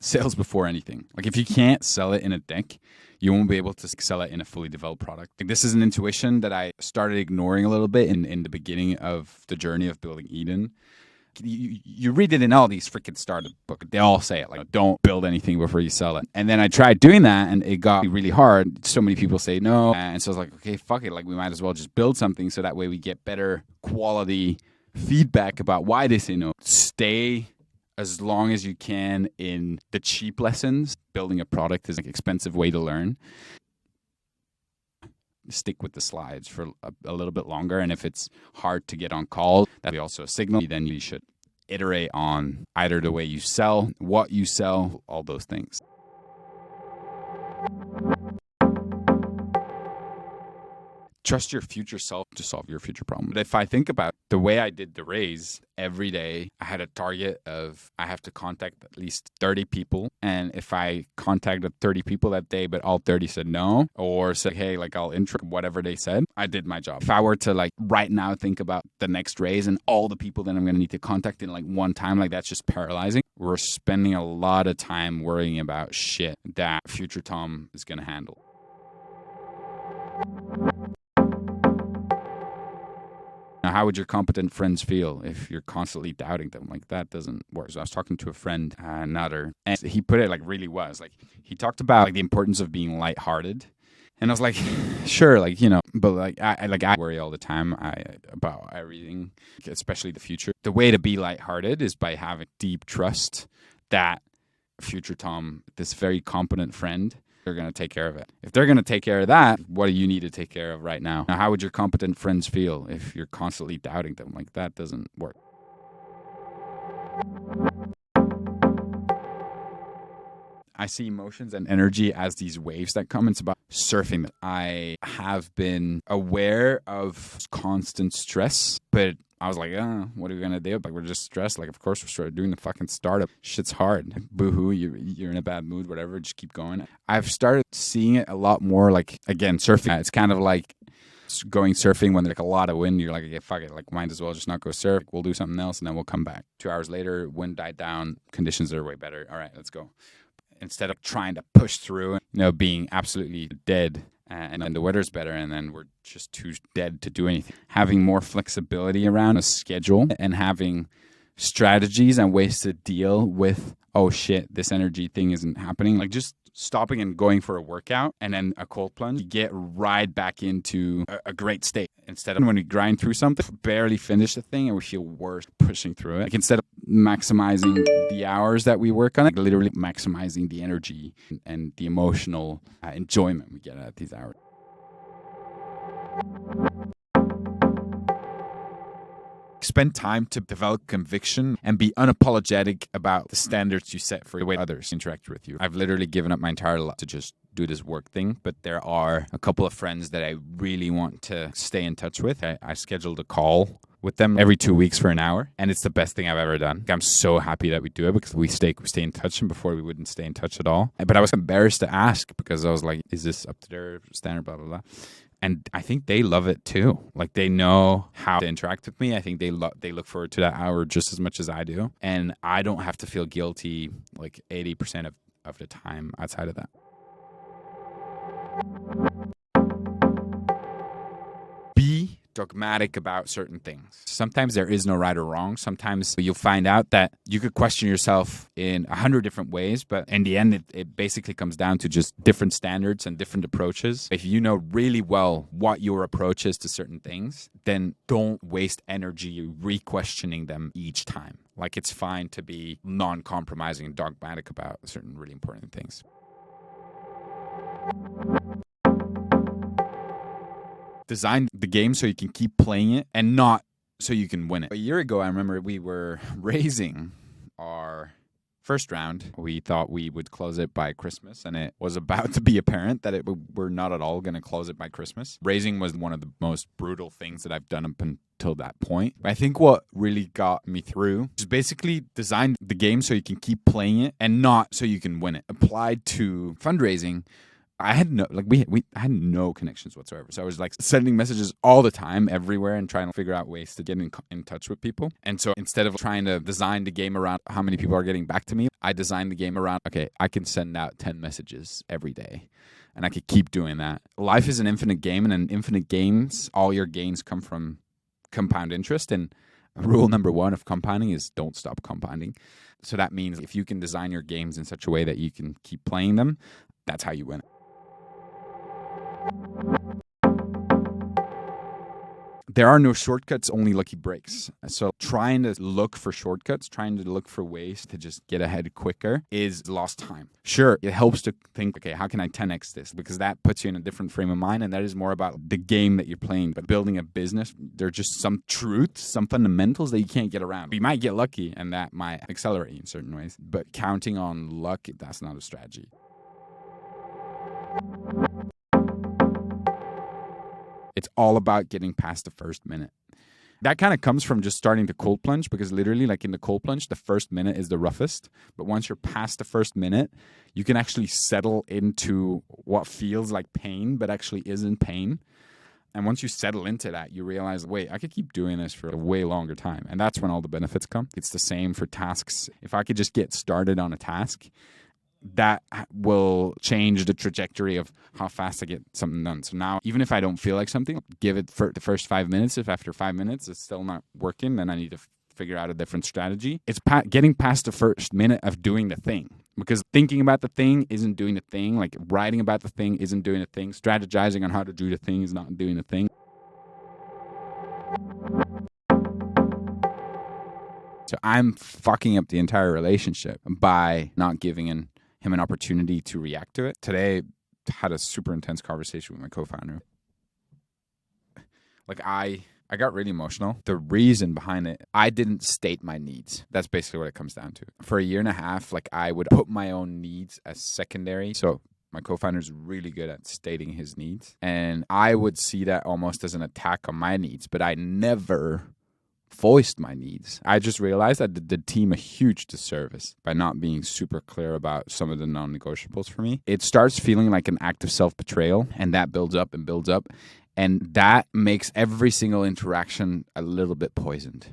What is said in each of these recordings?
sales before anything. Like if you can't sell it in a deck, you won't be able to sell it in a fully developed product. Like this is an intuition that I started ignoring a little bit in the beginning of the journey of building Eden. You read it in all these freaking startup books. They all say it, like, don't build anything before you sell it. And then I tried doing that, and it got really hard. So many people say no. And so I was like, okay, fuck it. Like, we might as well just build something so that way we get better quality feedback about why they say no. Stay as long as you can in the cheap lessons. Building a product is an expensive way to learn. Stick with the slides for a little bit longer. And if it's hard to get on call, that'll be also a signal. Then you should iterate on either the way you sell, what you sell, all those things. Trust your future self to solve your future problem. But if I think about the way I did the raise, every day I had a target of I have to contact at least 30 people. And if I contacted 30 people that day, but all 30 said no, or said, hey, like I'll intro whatever they said, I did my job. If I were to like right now think about the next raise and all the people that I'm going to need to contact in like one time, like that's just paralyzing. We're spending a lot of time worrying about shit that future Tom is going to handle. Now, how would your competent friends feel if you're constantly doubting them? Like, that doesn't work. So I was talking to a friend, Nader, and he put it like really was. Like, he talked about like the importance of being lighthearted. And I was like, sure, like, you know, but like I worry all the time about everything, especially the future. The way to be lighthearted is by having deep trust that future Tom, this very competent friend, they're going to take care of it. If they're going to take care of that, what do you need to take care of right now? Now, how would your competent friends feel if you're constantly doubting them? Like, that doesn't work. I see emotions and energy as these waves that come. It's about surfing them. I have been aware of constant stress, but I was like, what are we going to do? Like, we're just stressed. Like, of course, we're doing the fucking startup. Shit's hard. Boo-hoo, you're in a bad mood, whatever. Just keep going. I've started seeing it a lot more like, again, surfing. It's kind of like going surfing when there's like a lot of wind. You're like, okay, fuck it. Like, might as well just not go surf. We'll do something else, and then we'll come back. 2 hours later, wind died down. Conditions are way better. All right, let's go. Instead of trying to push through, you know, being absolutely dead. And then the weather's better, and then we're just too dead to do anything. Having more flexibility around a schedule and having strategies and ways to deal with, oh shit, this energy thing isn't happening. Like just stopping and going for a workout and then a cold plunge, you get right back into a great state. Instead of when we grind through something, barely finish the thing and we feel worse pushing through it. Like instead of maximizing the hours that we work on it, literally maximizing the energy and the emotional enjoyment we get at these hours. Spend time to develop conviction and be unapologetic about the standards you set for the way others interact with you. I've literally given up my entire life to just do this work thing, but there are a couple of friends that I really want to stay in touch with. I scheduled a call with them every 2 weeks for an hour, and it's the best thing I've ever done. I'm so happy that we do it because we stay in touch, and before we wouldn't stay in touch at all. But I was embarrassed to ask because I was like, is this up to their standard, blah, blah, blah. And I think they love it too. Like they know how to interact with me. I think they look forward to that hour just as much as I do. And I don't have to feel guilty like 80% of the time outside of that. Be dogmatic about certain things. Sometimes there is no right or wrong. Sometimes you'll find out that you could question yourself in 100 different ways, but in the end, it basically comes down to just different standards and different approaches. If you know really well what your approach is to certain things, then don't waste energy re-questioning them each time. Like it's fine to be non-compromising and dogmatic about certain really important things. Design the game so you can keep playing it and not so you can win it. A year ago, I remember we were raising our first round. We thought we would close it by Christmas, and it was about to be apparent that we're not at all going to close it by Christmas. Raising was one of the most brutal things that I've done up until that point. I think what really got me through is basically design the game so you can keep playing it and not so you can win it. Applied to fundraising, I had no I had no connections whatsoever. So I was like sending messages all the time, everywhere, and trying to figure out ways to get in touch with people. And so instead of trying to design the game around how many people are getting back to me, I designed the game around, okay, I can send out 10 messages every day. And I could keep doing that. Life is an infinite game, and in infinite games, all your gains come from compound interest. And rule number one of compounding is don't stop compounding. So that means if you can design your games in such a way that you can keep playing them, that's how you win. There are no shortcuts, only lucky breaks. So trying to look for shortcuts, trying to look for ways to just get ahead quicker is lost time. Sure, it helps to think, okay, how can I 10x this? Because that puts you in a different frame of mind, and that is more about the game that you're playing. But building a business, there are just some truths, some fundamentals that you can't get around. You might get lucky, and that might accelerate you in certain ways. But counting on luck, that's not a strategy. It's all about getting past the first minute. That kind of comes from just starting to cold plunge, because literally, like in the cold plunge, the first minute is the roughest. But once you're past the first minute, you can actually settle into what feels like pain, but actually isn't pain. And once you settle into that, you realize, wait, I could keep doing this for a way longer time. And that's when all the benefits come. It's the same for tasks. If I could just get started on a task, that will change the trajectory of how fast I get something done. So now, even if I don't feel like something, give it for the first 5 minutes. If after 5 minutes it's still not working, then I need to figure out a different strategy. It's getting past the first minute of doing the thing. Because thinking about the thing isn't doing the thing. Like writing about the thing isn't doing the thing. Strategizing on how to do the thing is not doing the thing. So I'm fucking up the entire relationship by not giving him an opportunity to react to it. Today, had a super intense conversation with my co-founder. Like I got really emotional. The reason behind it, I didn't state my needs. That's basically what it comes down to. For a year and a half, like I would put my own needs as secondary. So my co-founder is really good at stating his needs. And I would see that almost as an attack on my needs, but I never voiced my needs. I just realized I did the team a huge disservice by not being super clear about some of the non-negotiables for me. It starts feeling like an act of self-betrayal, and that builds up and builds up. And that makes every single interaction a little bit poisoned.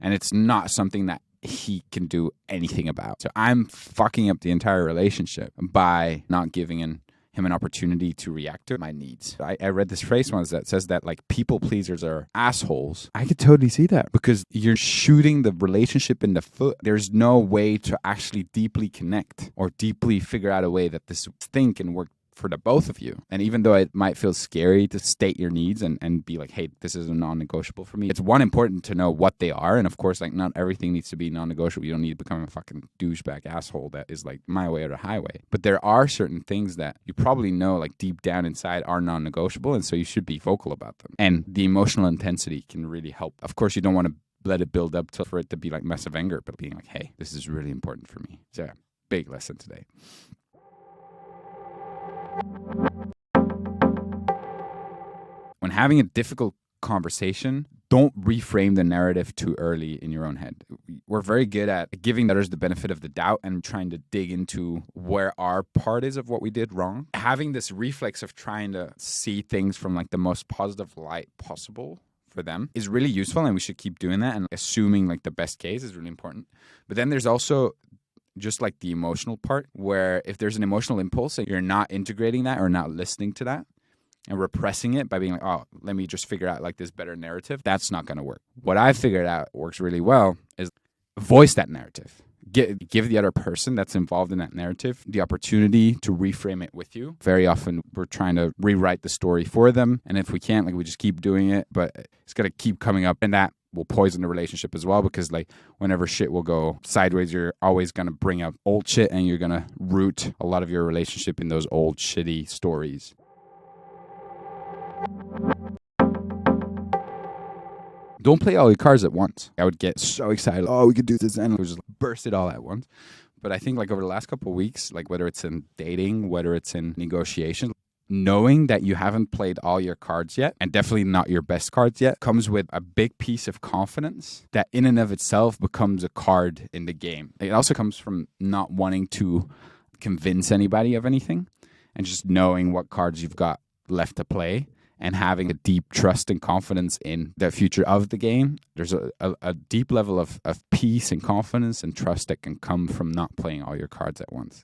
And it's not something that he can do anything about. So I'm fucking up the entire relationship by not giving him an opportunity to react to my needs. I read this phrase once that says that like people pleasers are assholes. I could totally see that, because you're shooting the relationship in the foot. There's no way to actually deeply connect or deeply figure out a way that this thing can work for the both of you. And even though it might feel scary to state your needs and be like, hey, this is a non-negotiable for me, it's important to know what they are. And of course, like not everything needs to be non-negotiable. You don't need to become a fucking douchebag asshole that is like my way or the highway. But there are certain things that you probably know like deep down inside are non-negotiable. And so you should be vocal about them. And the emotional intensity can really help. Of course, you don't want to let it build up for it to be like massive anger, but being like, hey, this is really important for me. So yeah, big lesson today. When having a difficult conversation, don't reframe the narrative too early in your own head. We're very good at giving others the benefit of the doubt and trying to dig into where our part is of what we did wrong. Having this reflex of trying to see things from like the most positive light possible for them is really useful, and we should keep doing that, and assuming like the best case is really important. But then there's also just like the emotional part, where if there's an emotional impulse and you're not integrating that or not listening to that and repressing it by being like, oh, let me just figure out like this better narrative, that's not going to work. What I figured out works really well is voice that narrative. Give the other person that's involved in that narrative the opportunity to reframe it with you. Very often we're trying to rewrite the story for them, and if we can't, like we just keep doing it, but it's going to keep coming up, and that will poison the relationship as well, because like whenever shit will go sideways, you're always going to bring up old shit, and you're going to root a lot of your relationship in those old shitty stories. Don't play all your cards at once. I would get so excited. Oh, we could do this, and just burst it all at once. But I think like over the last couple of weeks, like whether it's in dating, whether it's in negotiations, knowing that you haven't played all your cards yet, and definitely not your best cards yet, comes with a big piece of confidence that in and of itself becomes a card in the game. It also comes from not wanting to convince anybody of anything. and just knowing what cards you've got left to play and having a deep trust and confidence in the future of the game. There's a deep level of peace and confidence and trust that can come from not playing all your cards at once.